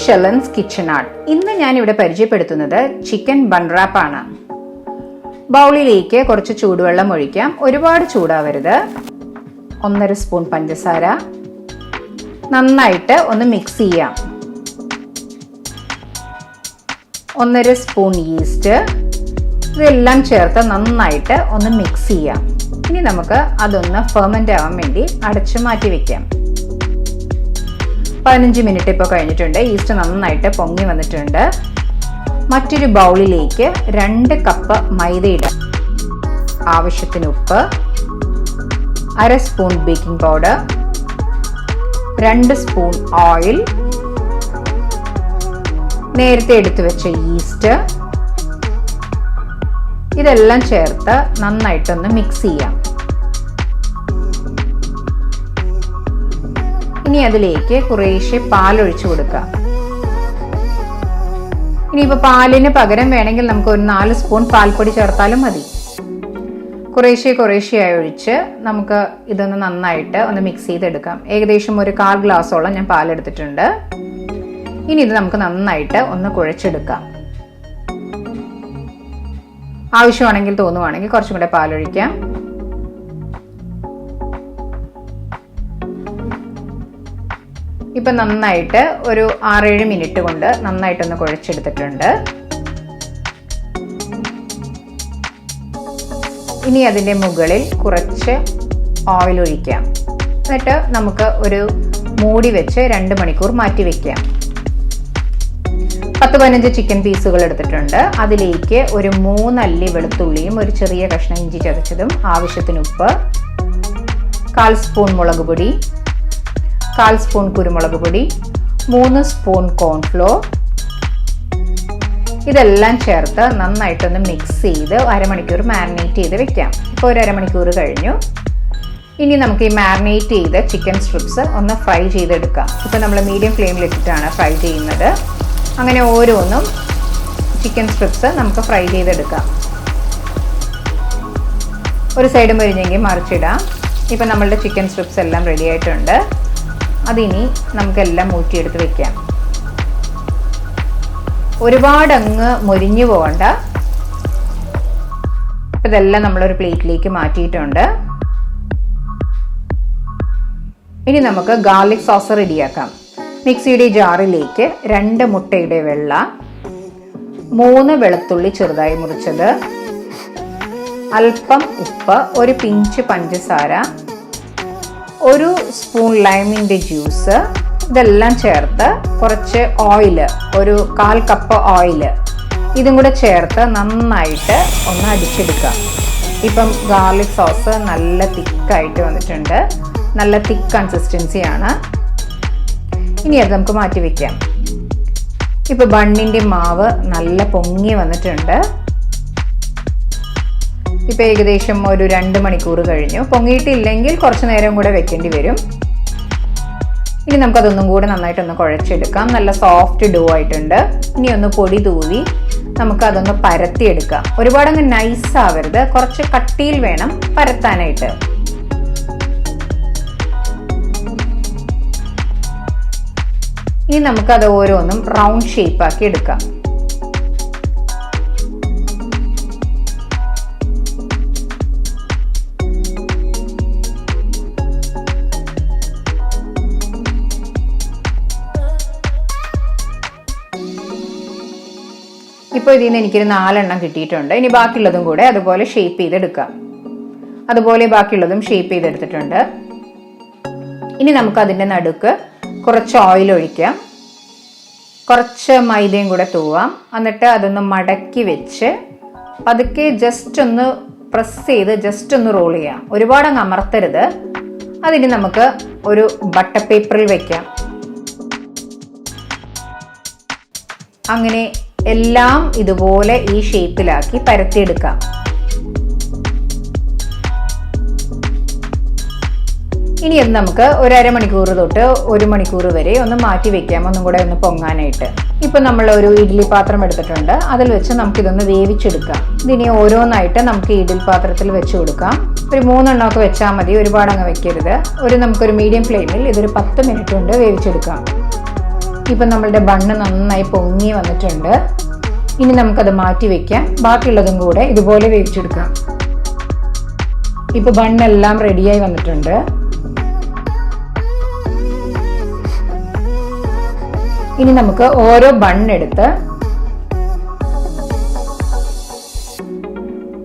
ഷെലൻസ് kitchen art. ഇന്ന് ഞാൻ ഇവിടെ പരിചയപ്പെടുത്തുന്നത് ചിക്കൻ ബൺ റാപ്പ് ആണ്. ബൗളിലേക്ക് കുറച്ച് ചൂടുവെള്ളം ഒഴിക്കാം. ഒരുപാട് ചൂടാവരുത്. 1.5 സ്പൂൺ പഞ്ചസാര, നന്നായിട്ട് ഒന്ന് മിക്സ് ചെയ്യാം. 1.5 സ്പൂൺ ഈസ്റ്റ്, ഇതെല്ലാം ചേർത്ത് നന്നായിട്ട് ഒന്ന് മിക്സ് ചെയ്യാം. ഇനി നമുക്ക് അതൊന്ന് ഫെർമെന്റ് ആവാൻ വേണ്ടി അടച്ചു മാറ്റി വെക്കാം. 15 മിനിറ്റ് ഇപ്പോൾ കഴിഞ്ഞിട്ടുണ്ട്. ഈസ്റ്റ് നന്നായിട്ട് പൊങ്ങി വന്നിട്ടുണ്ട്. മറ്റൊരു ബൗളിലേക്ക് 2 കപ്പ് മൈദ ഇടാം. ആവശ്യത്തിന് ഉപ്പ്, 1/2 spoon baking powder, 2 spoon oil, നേരത്തെ എടുത്തു വെച്ച ഈസ്റ്റ്, ഇതെല്ലാം ചേർത്ത് നന്നായിട്ടൊന്ന് മിക്സ് ചെയ്യാം. ഇനി അതിലേക്ക് കുറേശ്ശെ പാലൊഴിച്ചു കൊടുക്കാം. ഇനിയിപ്പോൾ പാലിന് പകരം വേണമെങ്കിൽ നമുക്ക് ഒരു 4 സ്പൂൺ പാൽപ്പൊടി ചേർത്താലും മതി. കുറേശ്ശെയായി ഒഴിച്ച് നമുക്ക് ഇതൊന്ന് നന്നായിട്ട് ഒന്ന് മിക്സ് ചെയ്തെടുക്കാം. ഏകദേശം ഒരു 1/4 ഗ്ലാസോളം ഞാൻ പാലെടുത്തിട്ടുണ്ട്. ഇനി ഇത് നമുക്ക് നന്നായിട്ട് ഒന്ന് കുഴച്ചെടുക്കാം. ആവശ്യമാണെങ്കിൽ തോന്നുവാണെങ്കിൽ കുറച്ചും കൂടെ പാലൊഴിക്കാം. ഇപ്പം നന്നായിട്ട് ഒരു 6-7 മിനിറ്റ് കൊണ്ട് നന്നായിട്ടൊന്ന് കുഴച്ചെടുത്തിട്ടുണ്ട്. ഇനി അതിൻ്റെ മുകളിൽ കുറച്ച് ഓയിൽ ഒഴിക്കാം. എന്നിട്ട് നമുക്ക് ഒരു മൂടി വെച്ച് 2 മണിക്കൂർ മാറ്റി വെക്കാം. 10-15 ചിക്കൻ പീസുകൾ എടുത്തിട്ടുണ്ട്. അതിലേക്ക് ഒരു 3 അല്ലി വെളുത്തുള്ളിയും ഒരു ചെറിയ കഷ്ണം ഇഞ്ചി ചതച്ചതും, ആവശ്യത്തിന് ഉപ്പ്, 1/4 സ്പൂൺ മുളക് പൊടി, 1/4 സ്പൂൺ കുരുമുളക് പൊടി, 3 സ്പൂൺ കോൺഫ്ലോർ, ഇതെല്ലാം ചേർത്ത് നന്നായിട്ടൊന്ന് മിക്സ് ചെയ്ത് അരമണിക്കൂർ മാരിനേറ്റ് ചെയ്ത് വെക്കാം. ഇപ്പോൾ ഒരു അരമണിക്കൂർ കഴിഞ്ഞു. ഇനി നമുക്ക് ഈ മാരിനേറ്റ് ചെയ്ത ചിക്കൻ സ്ട്രിപ്സ് ഒന്ന് ഫ്രൈ ചെയ്തെടുക്കാം. ഇപ്പോൾ നമ്മൾ മീഡിയം ഫ്ലെയിമിലിട്ടിട്ടാണ് ഫ്രൈ ചെയ്യുന്നത്. അങ്ങനെ ഓരോന്നും ചിക്കൻ സ്ട്രിപ്സ് നമുക്ക് ഫ്രൈ ചെയ്തെടുക്കാം. ഒരു സൈഡ് മൊരിഞ്ഞെങ്കിൽ മറിച്ചിടാം. ഇപ്പം നമ്മളുടെ ചിക്കൻ സ്ട്രിപ്സ് എല്ലാം റെഡി ആയിട്ടുണ്ട്. അതിനി നമുക്കെല്ലാം ഊറ്റിയെടുത്ത് വെക്കാം. ഒരുപാട് അങ്ങ് മൊരിഞ്ഞു പോകണ്ട. ഇതെല്ലാം നമ്മളൊരു പ്ലേറ്റിലേക്ക് മാറ്റിയിട്ടുണ്ട്. ഇനി നമുക്ക് ഗാർലിക് സോസ് റെഡിയാക്കാം. മിക്സിയുടെ ജാറിലേക്ക് 2 മുട്ടയുടെ വെള്ള, 3 വെളുത്തുള്ളി ചെറുതായി മുറിച്ചത്, അല്പം ഉപ്പ്, ഒരു പിഞ്ച് പഞ്ചസാര, 1 സ്പൂൺ ലൈമിൻ്റെ ജ്യൂസ്, ഇതെല്ലാം ചേർത്ത് കുറച്ച് ഓയിൽ, ഒരു 1/4 കപ്പ് ഓയിൽ, ഇതും കൂടെ ചേർത്ത് നന്നായിട്ട് ഒന്ന് അടിച്ചെടുക്കാം. ഇപ്പം ഗാർലിക് സോസ് നല്ല തിക്കായിട്ട് വന്നിട്ടുണ്ട്. നല്ല തിക്ക് കൺസിസ്റ്റൻസിയാണ്. ഇനി അത് നമുക്ക് മാറ്റി വെക്കാം. ഇപ്പോൾ ബണ്ണിൻ്റെ മാവ് നല്ല പൊങ്ങി വന്നിട്ടുണ്ട്. ഇപ്പോൾ ഏകദേശം ഒരു 2 മണിക്കൂർ കഴിഞ്ഞു. പൊങ്ങിയിട്ടില്ലെങ്കിൽ കുറച്ച് നേരം കൂടെ വെക്കേണ്ടി വരും. ഇനി നമുക്കതൊന്നും കൂടെ നന്നായിട്ടൊന്ന് കുഴച്ചെടുക്കാം. നല്ല സോഫ്റ്റ് ഡോ ആയിട്ടുണ്ട്. ഇനി ഒന്ന് പൊടി തൂവി നമുക്കതൊന്ന് പരത്തിയെടുക്കാം. ഒരുപാടങ്ങ് നൈസ് ആവരുത്, കുറച്ച് കട്ടിയിൽ വേണം പരത്താനായിട്ട്. ഇനി നമുക്കത് ഓരോന്നും റൗണ്ട് ഷേപ്പാക്കി എടുക്കാം. ഇപ്പോൾ ഇതിൽ നിന്ന് എനിക്കൊരു 4 എണ്ണം കിട്ടിയിട്ടുണ്ട്. ഇനി ബാക്കിയുള്ളതും കൂടെ അതുപോലെ ഷേപ്പ് ചെയ്തെടുക്കാം. അതുപോലെ ബാക്കിയുള്ളതും ഷേപ്പ് ചെയ്തെടുത്തിട്ടുണ്ട്. ഇനി നമുക്ക് അതിൻ്റെ നടുക്ക് കുറച്ച് ഓയിൽ ഒഴിക്കാം. കുറച്ച് മൈദയും കൂടെ തൂവാം. എന്നിട്ട് അതൊന്ന് മടക്കി വെച്ച് പതുക്കെ ജസ്റ്റ് ഒന്ന് പ്രസ് ചെയ്ത് ജസ്റ്റ് ഒന്ന് റോൾ ചെയ്യാം. ഒരുപാട് അങ്ങ് അമർത്തരുത്. അതിന് നമുക്ക് ഒരു ബട്ടർ പേപ്പറിൽ വെക്കാം. അങ്ങനെ എല്ലാം ഇതുപോലെ ഈ ഷേപ്പിലാക്കി പരത്തിയെടുക്കാം. ഇനി അത് നമുക്ക് ഒരു അരമണിക്കൂർ തൊട്ട് 1 മണിക്കൂർ വരെ ഒന്ന് മാറ്റി വെക്കാം, ഒന്നും കൂടെ ഒന്ന് പൊങ്ങാനായിട്ട്. ഇപ്പം നമ്മൾ ഒരു ഇഡ്ഡലി പാത്രം എടുത്തിട്ടുണ്ട്. അതിൽ വെച്ച് നമുക്കിതൊന്ന് വേവിച്ചെടുക്കാം. ഇതിനി ഓരോന്നായിട്ട് നമുക്ക് ഇഡ്ഡലി പാത്രത്തിൽ വെച്ച് കൊടുക്കാം. ഒരു 3 എണ്ണമൊക്കെ വെച്ചാൽ മതി, ഒരുപാട് അങ്ങ് വെക്കരുത്. നമുക്കൊരു മീഡിയം ഫ്ലെയിമിൽ ഇതൊരു 10 മിനിറ്റ് കൊണ്ട് വേവിച്ചെടുക്കാം. ഇപ്പം നമ്മളുടെ ബണ്ണ് നന്നായി പൊങ്ങി വന്നിട്ടുണ്ട്. ഇനി നമുക്കത് മാറ്റി വെക്കാം. ബാക്കിയുള്ളതും കൂടെ ഇതുപോലെ വേവിച്ചെടുക്കാം. ഇപ്പൊ ബണ്ണെല്ലാം റെഡിയായി വന്നിട്ടുണ്ട്. ഇനി നമുക്ക് ഓരോ ബണ്ണെടുത്ത്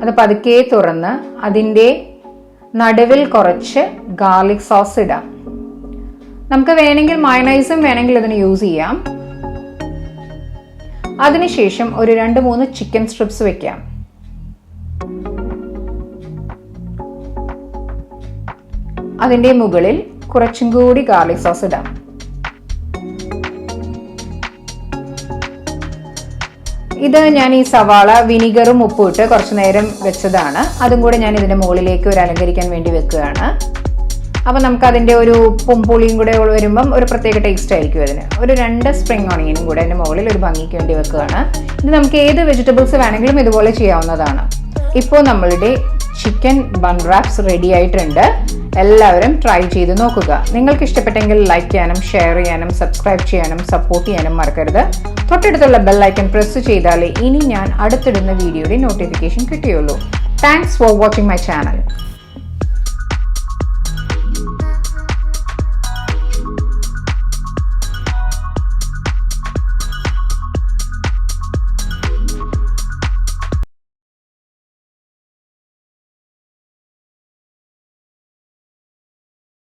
അത് പതുക്കെ തുറന്ന് അതിൻ്റെ നടുവിൽ കുറച്ച് ഗാർലിക് സോസ് ഇടാം. നമുക്ക് വേണമെങ്കിൽ മയണൈസും വേണമെങ്കിൽ അതിന് യൂസ് ചെയ്യാം. അതിനുശേഷം ഒരു 2-3 ചിക്കൻ സ്ട്രിപ്സ് വെക്കാം. അതിൻ്റെ മുകളിൽ കുറച്ചും കൂടി ഗാർലിക് സോസ് ഇടാം. ഇത് ഞാൻ ഈ സവാള വിനീഗറും ഉപ്പും ഇട്ട് കുറച്ചു നേരം വെച്ചതാണ്. അതും കൂടെ ഞാൻ ഇതിൻ്റെ മുകളിലേക്ക് ഒരു അലങ്കരിക്കാൻ വേണ്ടി വെക്കുകയാണ്. അപ്പം നമുക്ക് അതിൻ്റെ ഒരു ഉപ്പും പുളിയും കൂടെ വരുമ്പം ഒരു പ്രത്യേക ടേസ്റ്റ് ആയിരിക്കും അതിന്. ഒരു 2 സ്പ്രിംഗ് ഓണിയനും കൂടെ അതിൻ്റെ മുകളിൽ ഒരു ഭംഗിക്ക് വേണ്ടി വെക്കുകയാണ്. ഇത് നമുക്ക് ഏത് വെജിറ്റബിൾസ് വേണമെങ്കിലും ഇതുപോലെ ചെയ്യാവുന്നതാണ്. ഇപ്പോൾ നമ്മളുടെ ചിക്കൻ ബൺ റാപ്സ് റെഡി ആയിട്ടുണ്ട്. എല്ലാവരും ട്രൈ ചെയ്ത് നോക്കുക. നിങ്ങൾക്ക് ഇഷ്ടപ്പെട്ടെങ്കിൽ ലൈക്ക് ചെയ്യാനും ഷെയർ ചെയ്യാനും സബ്സ്ക്രൈബ് ചെയ്യാനും സപ്പോർട്ട് ചെയ്യാനും മറക്കരുത്. തൊട്ടടുത്തുള്ള ബെൽ ഐക്കൺ പ്രസ് ചെയ്താലേ ഇനി ഞാൻ അടുത്തിടുന്ന വീഡിയോയുടെ നോട്ടിഫിക്കേഷൻ കിട്ടുകയുള്ളൂ. Thanks for watching my channel.